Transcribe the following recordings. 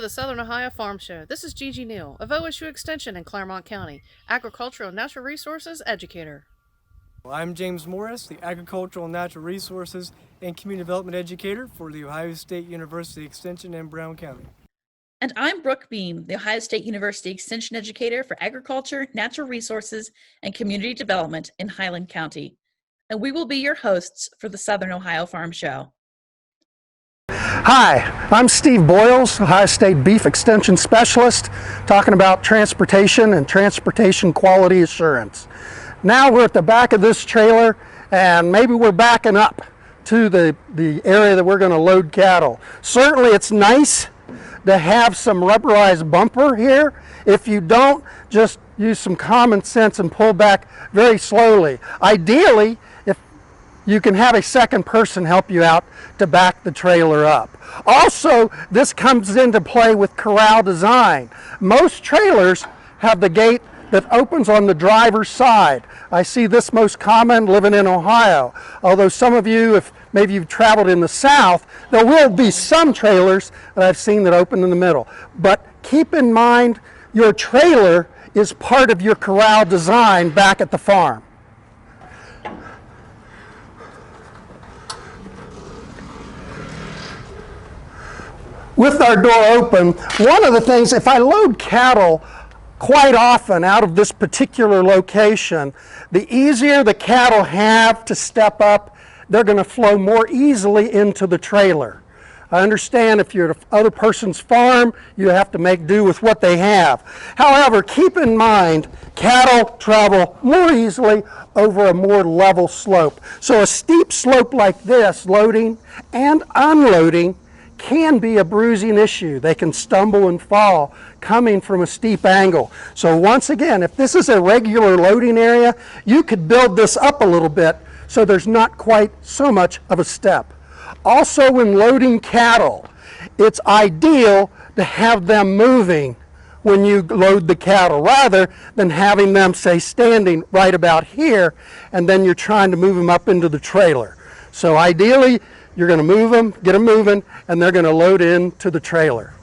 the Southern Ohio Farm Show. This is Gigi Neal of OSU Extension in Claremont County, Agricultural and Natural Resources Educator. I'm James Morris, the Agricultural and Natural Resources and Community Development Educator for the Ohio State University Extension in Brown County. And I'm Brooke Beam, the Ohio State University Extension Educator for Agriculture, Natural Resources, and Community Development in Highland County. And we will be your hosts for the Southern Ohio Farm Show. Hi, I'm Steve Boyles, Ohio State Beef Extension Specialist, talking about transportation and transportation quality assurance. Now we're at the back of this trailer, and maybe we're backing up to the area that we're going to load cattle. Certainly it's nice to have some rubberized bumper here. If you don't, just use some common sense and pull back very slowly. Ideally, if you can have a second person help you out to back the trailer up. Also, this comes into play with corral design. Most trailers have the gate that opens on the driver's side. I see this most common living in Ohio. Although some of you, if maybe you've traveled in the South, there will be some trailers that I've seen that open in the middle. But keep in mind, your trailer is part of your corral design back at the farm. With our door open, one of the things, if I load cattle quite often out of this particular location, the easier the cattle have to step up, they're going to flow more easily into the trailer. I understand if you're at other person's farm, you have to make do with what they have. However, keep in mind, cattle travel more easily over a more level slope. So a steep slope like this, loading and unloading, can be a bruising issue. They can stumble and fall coming from a steep angle. So once again, if this is a regular loading area, you could build this up a little bit so there's not quite so much of a step. Also, when loading cattle, it's ideal to have them moving when you load the cattle rather than having them, say, standing right about here and then you're trying to move them up into the trailer. So ideally, you're going to move them, get them moving, and they're going to load into the trailer.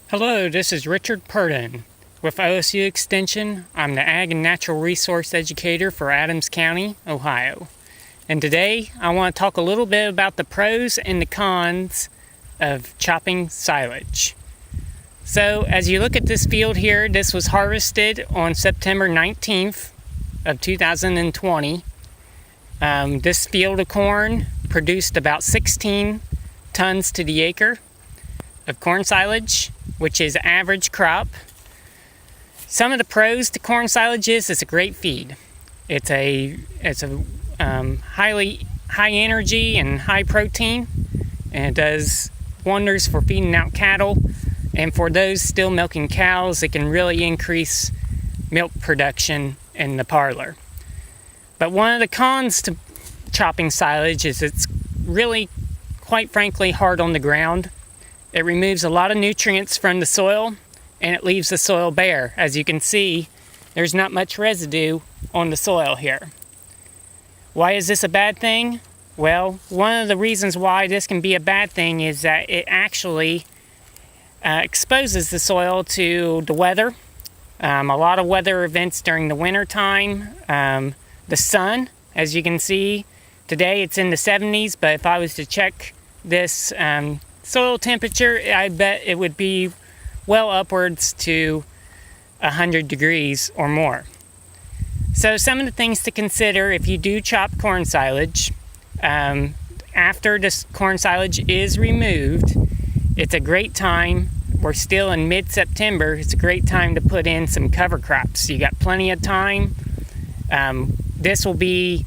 Hello, this is Richard Purdin with OSU Extension. I'm the Ag and Natural Resource Educator for Adams County, Ohio. And today I want to talk a little bit about the pros and the cons of chopping silage. So as you look at this field here, this was harvested on September 19th of 2020. This field of corn produced about 16 tons to the acre of corn silage, which is average crop. Some of the pros to corn silage is it's a great feed. It's a highly high energy and high protein, and it does wonders for feeding out cattle. And for those still milking cows, it can really increase milk production in the parlor. But one of the cons to chopping silage is it's really, quite frankly, hard on the ground. It removes a lot of nutrients from the soil and it leaves the soil bare. As you can see, there's not much residue on the soil here. Why is this a bad thing? Well, one of the reasons why this can be a bad thing is that it actually exposes the soil to the weather. A lot of weather events during the winter time. The sun, as you can see, today it's in the 70s, but if I was to check this soil temperature, I bet it would be well upwards to 100 degrees or more. So some of the things to consider if you do chop corn silage, after this corn silage is removed, it's a great time, we're still in mid-September, it's a great time to put in some cover crops. You got plenty of time. This will be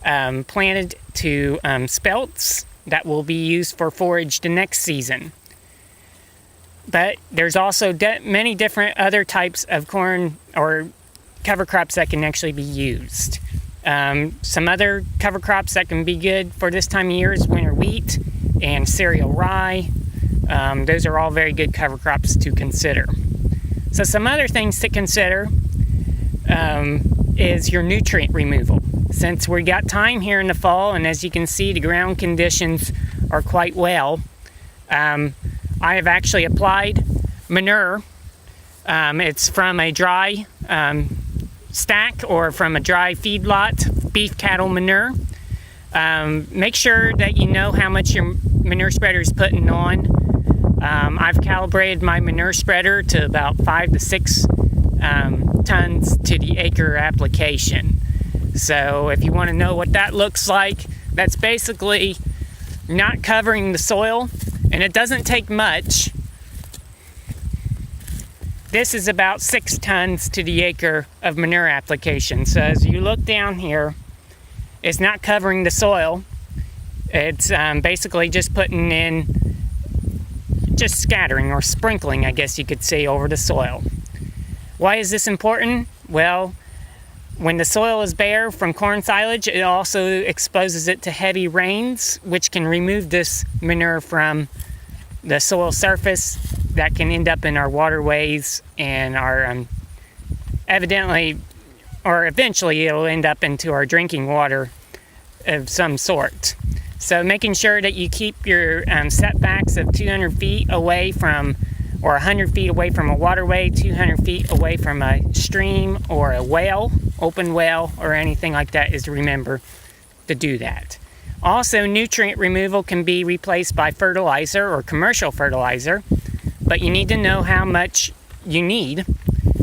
planted to spelts that will be used for forage the next season. But there's also many different other types of corn or cover crops that can actually be used. Some other cover crops that can be good for this time of year is winter wheat and cereal rye. Those are all very good cover crops to consider. So some other things to consider is your nutrient removal. Since we got time here in the fall, and as you can see, the ground conditions are quite well, I have actually applied manure. It's from a dry stack or from a dry feedlot, beef cattle manure. Make sure that you know how much your manure spreader is putting on. I've calibrated my manure spreader to about 5 to 6 tons to the acre application. So if you want to know what that looks like, that's basically not covering the soil, and it doesn't take much. This is about 6 tons to the acre of manure application. So as you look down here, it's not covering the soil. It's basically just putting in, just scattering or sprinkling, I guess you could say, over the soil. Why is this important? Well, when the soil is bare from corn silage, it also exposes it to heavy rains, which can remove this manure from the soil surface. That can end up in our waterways and our evidently, or eventually it'll end up into our drinking water of some sort. So making sure that you keep your setbacks of 200 feet away from, or 100 feet away from a waterway, 200 feet away from a stream or a well, open well, or anything like that, is to remember to do that. Also, nutrient removal can be replaced by fertilizer or commercial fertilizer, but you need to know how much you need.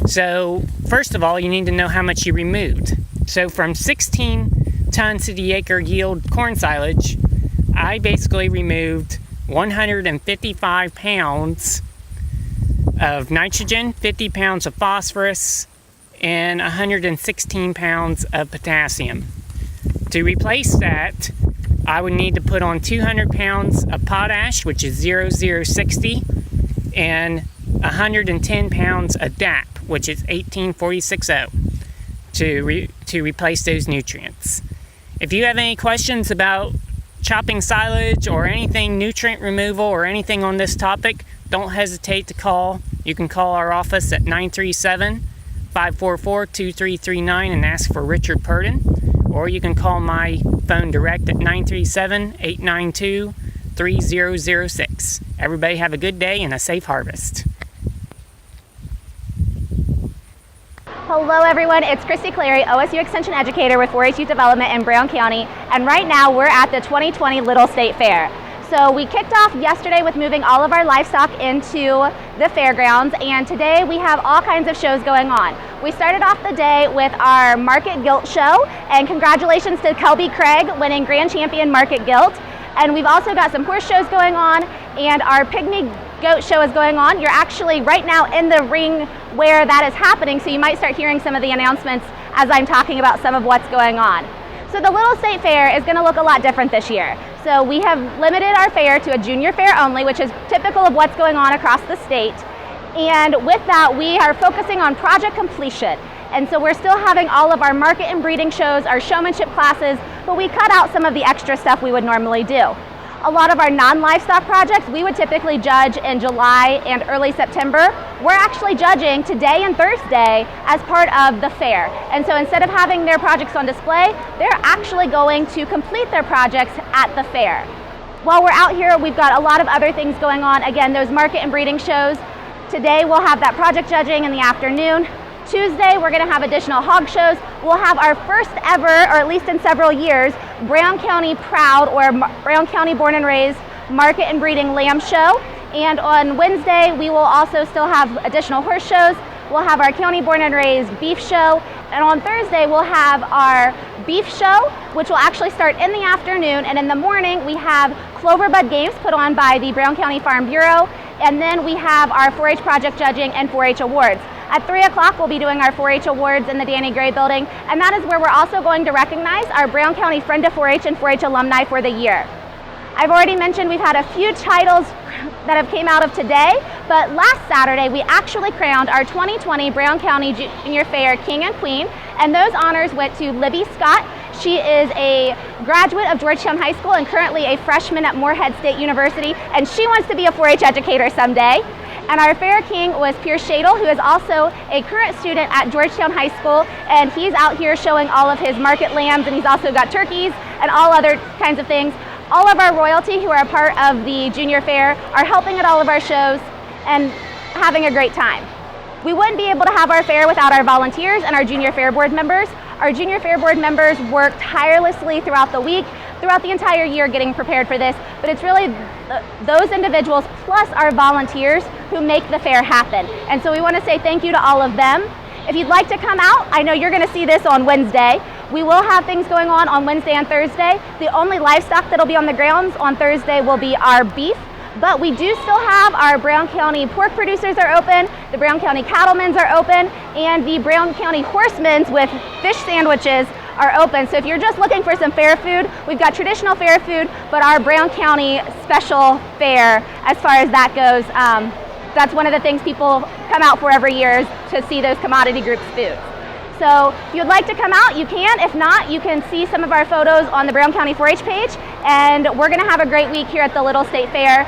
So first of all, you need to know how much you removed. So from 16 tons to the acre yield corn silage, I basically removed 155 pounds of nitrogen, 50 pounds of phosphorus, and 116 pounds of potassium. To replace that, I would need to put on 200 pounds of potash, which is 0060, and 110 pounds of DAP, which is 18460, to replace those nutrients. If you have any questions about chopping silage or anything nutrient removal or anything on this topic, don't hesitate to call. You can call our office at 937-544-2339 and ask for Richard Purdin, or you can call my phone direct at 937-892-3006. Everybody have a good day and a safe harvest. Hello everyone, it's Christy Clary, OSU Extension Educator with 4-H Youth Development in Brown County, and right now we're at the 2020 Little State Fair. So we kicked off yesterday with moving all of our livestock into the fairgrounds, and today we have all kinds of shows going on. We started off the day with our Market Gilt show, and congratulations to Kelby Craig winning Grand Champion Market Gilt. And we've also got some horse shows going on, and our Pygmy Goat show is going on. You're actually right now in the ring where that is happening, so you might start hearing some of the announcements as I'm talking about some of what's going on. So the Little State Fair is going to look a lot different this year. So we have limited our fair to a junior fair only, which is typical of what's going on across the state. And with that, we are focusing on project completion. And so we're still having all of our market and breeding shows, our showmanship classes, but we cut out some of the extra stuff we would normally do. A lot of our non-livestock projects we would typically judge in July and early September. We're actually judging today and Thursday as part of the fair. And so instead of having their projects on display, they're actually going to complete their projects at the fair. While we're out here, we've got a lot of other things going on. Again, those market and breeding shows. Today we'll have that project judging in the afternoon. Tuesday, we're going to have additional hog shows. We'll have our first ever, or at least in several years, Brown County Proud, or Brown County Born and Raised Market and Breeding Lamb Show. And on Wednesday, we will also still have additional horse shows. We'll have our County Born and Raised Beef Show. And on Thursday, we'll have our Beef Show, which will actually start in the afternoon. And in the morning, we have Cloverbud Games put on by the Brown County Farm Bureau. And then we have our 4-H project judging and 4-H awards. At 3 o'clock, we'll be doing our 4-H awards in the Danny Gray building, and that is where we're also going to recognize our Brown County Friend of 4-H and 4-H alumni for the year. I've already mentioned we've had a few titles that have came out of today, but last Saturday we actually crowned our 2020 Brown County Junior Fair King and Queen, and those honors went to Libby Scott. She is a graduate of Georgetown High School and currently a freshman at Morehead State University, and she wants to be a 4-H educator someday. And our fair king was Pierce Shadle, who is also a current student at Georgetown High School, and he's out here showing all of his market lambs, and he's also got turkeys and all other kinds of things. All of our royalty who are a part of the junior fair are helping at all of our shows and having a great time. We wouldn't be able to have our fair without our volunteers and our junior fair board members. Our junior fair board members work tirelessly throughout the week, throughout the entire year getting prepared for this, but it's really those individuals plus our volunteers who make the fair happen. And so we want to say thank you to all of them. If you'd like to come out, I know you're going to see this on Wednesday. We will have things going on Wednesday and Thursday. The only livestock that'll be on the grounds on Thursday will be our beef, but we do still have our Brown County pork producers are open, the Brown County cattlemen's are open, and the Brown County horsemen's with fish sandwiches are open. So if you're just looking for some fair food, we've got traditional fair food, but our Brown County special fare, as far as that goes, that's one of the things people come out for every year is to see those commodity groups foods. So if you'd like to come out, you can. If not, you can see some of our photos on the Brown County 4-H page, and we're going to have a great week here at the Little State Fair.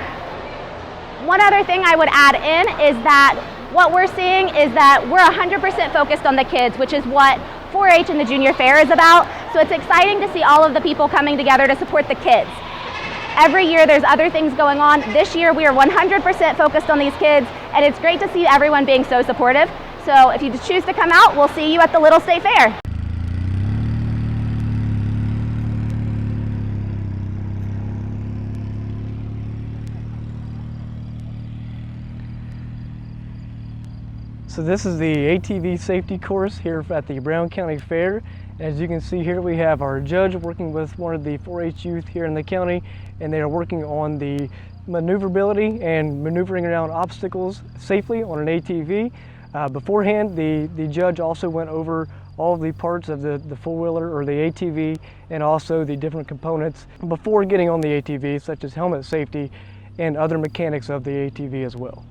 One other thing I would add in is that what we're seeing is that we're 100% focused on the kids, which is what 4-H and the junior fair is about. So it's exciting to see all of the people coming together to support the kids. Every year there's other things going on. This year we are 100% focused on these kids, and it's great to see everyone being so supportive. So if you choose to come out, we'll see you at the Little State Fair. So this is the ATV Safety Course here at the Brown County Fair. As you can see here, we have our judge working with one of the 4-H youth here in the county, and they are working on the maneuverability and maneuvering around obstacles safely on an ATV. Beforehand, the judge also went over all of the parts of the four-wheeler or the ATV and also the different components before getting on the ATV, such as helmet safety and other mechanics of the ATV as well.